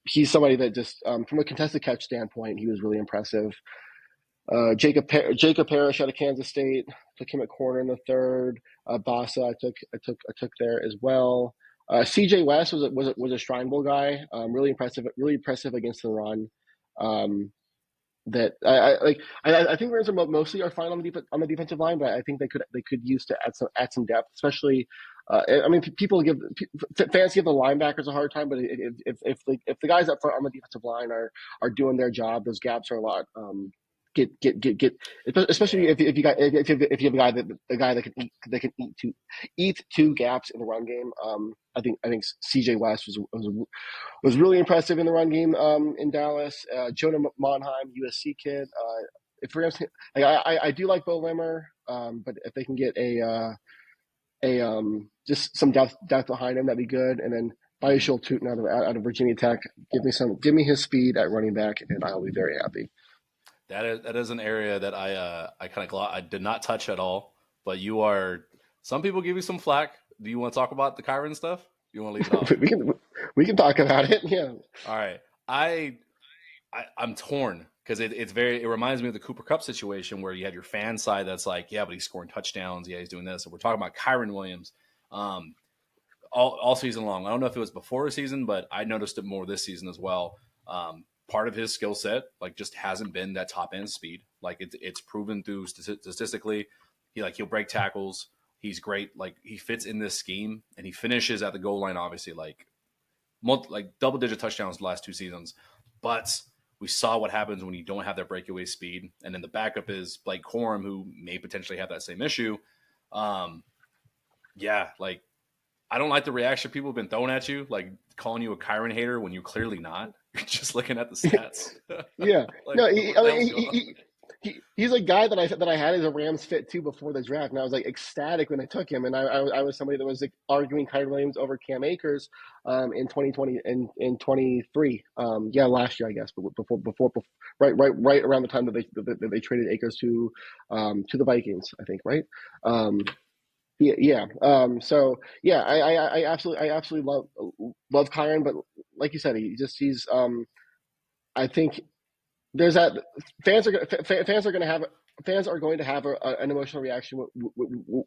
he's somebody that just from a contested catch standpoint, he was really impressive. Jacob Parrish out of Kansas State, took him at corner in the third. Bassa I took there as well. CJ West was a Shrine Bowl guy, really impressive against the run. That I think Rams mostly are fine on the defensive line, but I think they could use to add some depth, especially. People fans give the linebackers a hard time, but if the guys up front on the defensive line are doing their job, those gaps are a lot. Get especially if you have a guy that can eat two gaps in the run game. I think CJ West was really impressive in the run game in Dallas. Jonah Monheim, USC kid, if Rams, like I do like Bo Limmer, but if they can get just some depth behind him, that'd be good. And then Mhm. Bayashul Tuna out of Virginia Tech, give me his speed at running back, and I'll be very happy. That is an area that I kind of I did not touch at all. But you are. Some people give you some flack. Do you want to talk about the Kyron stuff? You want to leave it off? We can talk about it. Yeah. All right. I'm torn because it reminds me of the Cooper Cup situation where you had your fan side that's like, yeah, but he's scoring touchdowns. Yeah, he's doing this. And we're talking about Kyron Williams um, all season long. I don't know if it was before the season, but I noticed it more this season as well. Part of his skill set, like, just hasn't been that top end speed. Like it's proven through statistically. He'll break tackles. He's great. Like, he fits in this scheme, and he finishes at the goal line. Obviously, like double digit touchdowns the last 2 seasons. But we saw what happens when you don't have that breakaway speed. And then the backup is Blake Corum, who may potentially have that same issue. Um, yeah, like, I don't like the reaction people have been throwing at you, like calling you a Kyron hater when you're clearly not. You're just looking at the stats. Yeah. Like, No, what the hell's going on? he's a guy that I had as a Rams fit too before the draft, and I was like ecstatic when I took him. And I was somebody that was like arguing Kyrie Williams over Cam Akers in 2020 and in 23. Last year I guess, but before right around the time that they traded Akers to the Vikings, I think, right? Yeah, yeah. So yeah, I absolutely love Kyron, but like you said, he's I think there's that fans are going to have an emotional reaction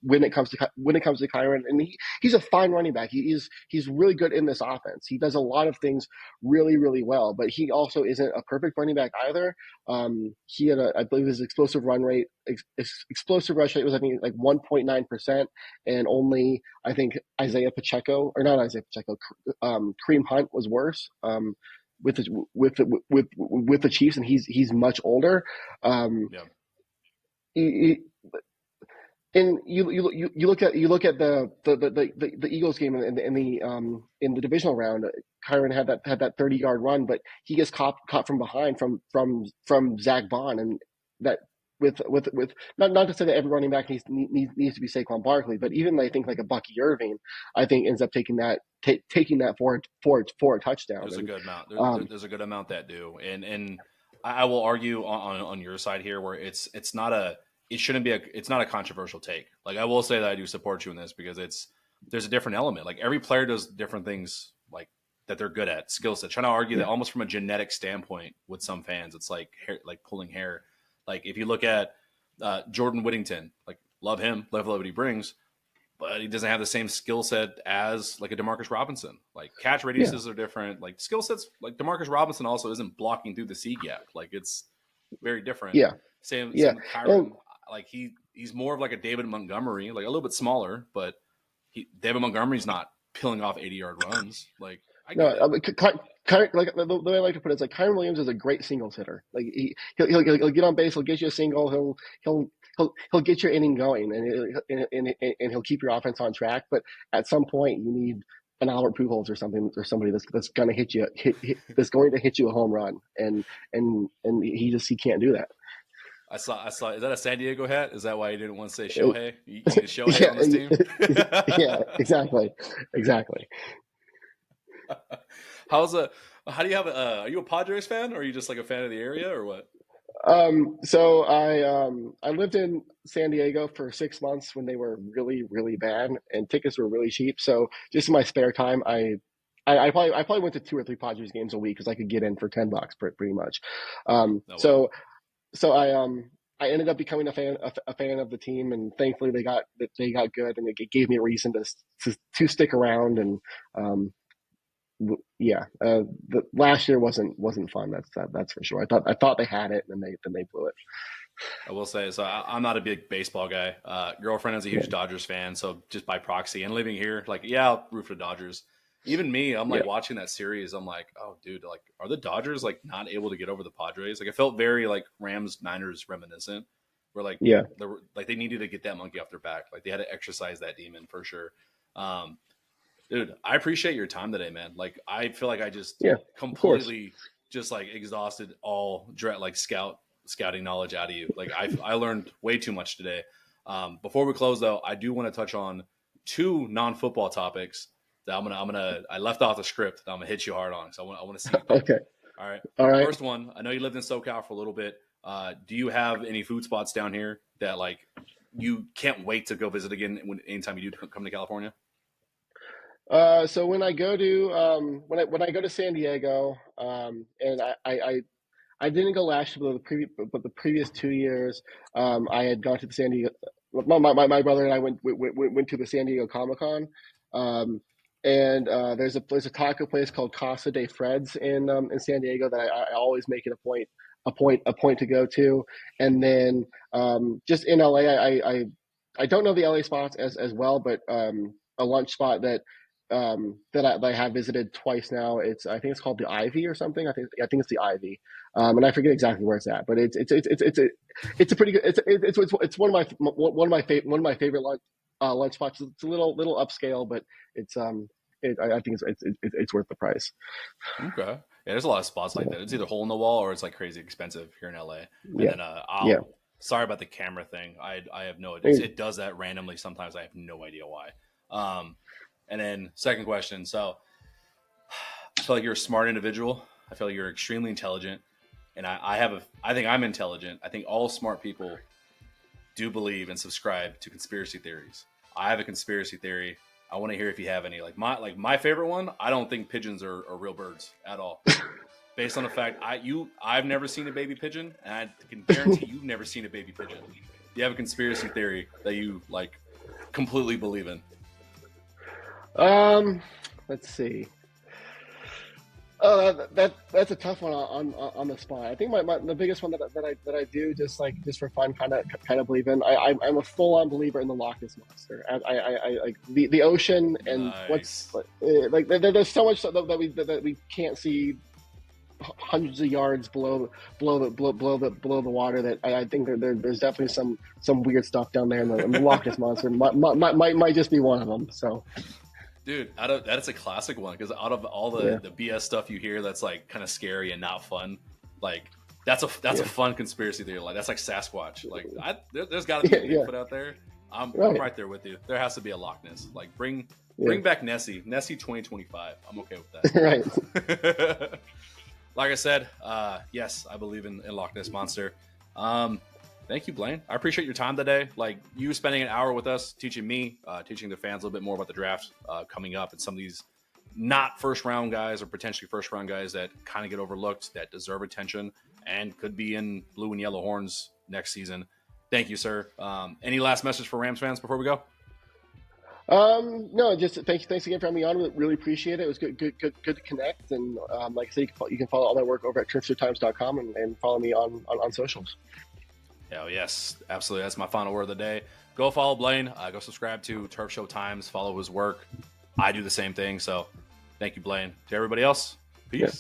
when it comes to Kyron, and he's a fine running back. He's really good in this offense. He does a lot of things really really well, but he also isn't a perfect running back either. He had I believe his explosive rush rate was, I think, like 1.9%, and only, I think, Kareem Hunt was worse. With the Chiefs, and he's much older. Um, Yeah. he, and you look at the Eagles game in the divisional round. Kyron had that 30-yard run, but he gets caught from behind from Zach Bond, and that with not to say that every running back needs to be Saquon Barkley, but even, I think, like a Bucky Irving, I think, ends up taking that for a touchdown. There's a And good amount. um, There's a good amount that do, and I will argue on your side here where it's not a it shouldn't be it's not a controversial take. Like, I will say that I do support you in this because there's a different element. Like, every player does different things, like, that they're good at, skill set. Trying to argue that yeah, almost from a genetic standpoint with some fans, it's like hair, like pulling hair. Like, if you look at Jordan Whittington, like, love him, love what he brings, but he doesn't have the same skill set as, like, a Demarcus Robinson. Like, catch yeah, radiuses are different. Like, skill sets, like Demarcus Robinson also isn't blocking through the C gap. Like, it's very different. yeah, Same yeah. with And Kyron. Like, he's more of like a David Montgomery, like a little bit smaller, but David Montgomery's not peeling off 80-yard runs. Like, I No, get it. Like the way I like to put it is, like, Kyron Williams is a great singles hitter. Like, he'll get on base, he'll get you a single, he'll get your inning going, and he'll keep your offense on track. But at some point, you need an Albert Pujols or something, or somebody that's going to that's going to hit you a home run, and he can't do that. I saw. Is that a San Diego hat? Is that why you didn't want to say Uh, Shohei? You need a Shohei on this team. yeah, exactly. How's a? How do you have a? Are you a Padres fan, or are you just like a fan of the area, or what? So I lived in San Diego for 6 months when they were really really bad, and tickets were really cheap. So just in my spare time, I probably went to 2 or 3 Padres games a week because I could get in for $10 pretty much. Um, No way. so I ended up becoming a fan of the team, and thankfully they got good, and it gave me a reason to stick around. And um, yeah, the last year wasn't fun. That's for sure. I thought they had it, and then they blew it. I will say, so I'm not a big baseball guy. Girlfriend is a huge Yeah, Dodgers fan, so just by proxy and living here, like, yeah, I'll root for the Dodgers. Even me, I'm yeah, like watching that series. I'm like, oh, dude, like, are the Dodgers like not able to get over the Padres? Like, it felt very like Rams Niners reminiscent, where like yeah, they needed to get that monkey off their back. Like, they had to exercise that demon for sure. Um, Dude, I appreciate your time today, man. Like, I feel like I just yeah. Of course. completely just like exhausted like scouting knowledge out of you. Like I learned way too much today. Before we close, though, I do want to touch on two non-football topics that I left off the script that I'm gonna hit you hard on. So I want to see you think. Okay. All right. All right. First one, I know you lived in SoCal for a little bit. Do you have any food spots down here that like you can't wait to go visit again anytime you do come to California? So when I go to when I go to San Diego, and I didn't go last year, but the previous 2 years, I had gone to the San Diego. My brother and I went to the San Diego Comic Con, and there's a taco place called Casa de Fred's in San Diego that I always make it a point to go to, and then just in LA, I don't know the LA spots as well, but a lunch spot that I have visited twice now. I think it's called the Ivy or something. I think it's the Ivy, and I forget exactly where it's at. But it's a pretty good. It's one of my favorite lunch spots. It's a little upscale, but I think it's worth the price. Okay. Yeah, there's a lot of spots like that. It's either hole in the wall or it's like crazy expensive here in LA. And Yeah, then sorry about the camera thing. I have no idea. It does that randomly sometimes. I have no idea why. And then second question. So I feel like you're a smart individual. I feel like you're extremely intelligent. And I think I'm intelligent. I think all smart people do believe and subscribe to conspiracy theories. I have a conspiracy theory. I want to hear if you have any. Like my favorite one, I don't think pigeons are real birds at all. Based on the fact I've never seen a baby pigeon, and I can guarantee you've never seen a baby pigeon. Do you have a conspiracy theory that you like completely believe in? Let's see. Oh, that's a tough one on the spot. I think the biggest one that I do just for fun kind of believe in. I'm a full on believer in the Loch Ness monster. I like the ocean and Nice. what's like there's so much that we can't see hundreds of yards below the water that I think there's definitely some weird stuff down there, and the Loch Ness monster might just be one of them. So. Dude, that's a classic one because out of all the BS stuff you hear that's like kind of scary and not fun, like that's a fun conspiracy theory. Like that's like Sasquatch. Like there's got to be a Bigfoot out there. I'm right there with you. There has to be a Loch Ness. Like bring back Nessie 2025. I'm okay with that. Right. Like I said, yes, I believe in Loch Ness monster. Thank you, Blaine. I appreciate your time today. Like you spending an hour with us, teaching me, teaching the fans a little bit more about the draft coming up and some of these not first round guys or potentially first round guys that kind of get overlooked that deserve attention and could be in blue and yellow horns next season. Thank you, sir. Any last message for Rams fans before we go? No, just thanks again for having me on. Really appreciate it. It was good to connect. And like I said, you can follow all my work over at turfshowtimes.com and follow me on socials. Hell yes, absolutely. That's my final word of the day. Go follow Blaine. Go subscribe to Turf Show Times. Follow his work. I do the same thing. So thank you, Blaine. To everybody else, peace. Yeah.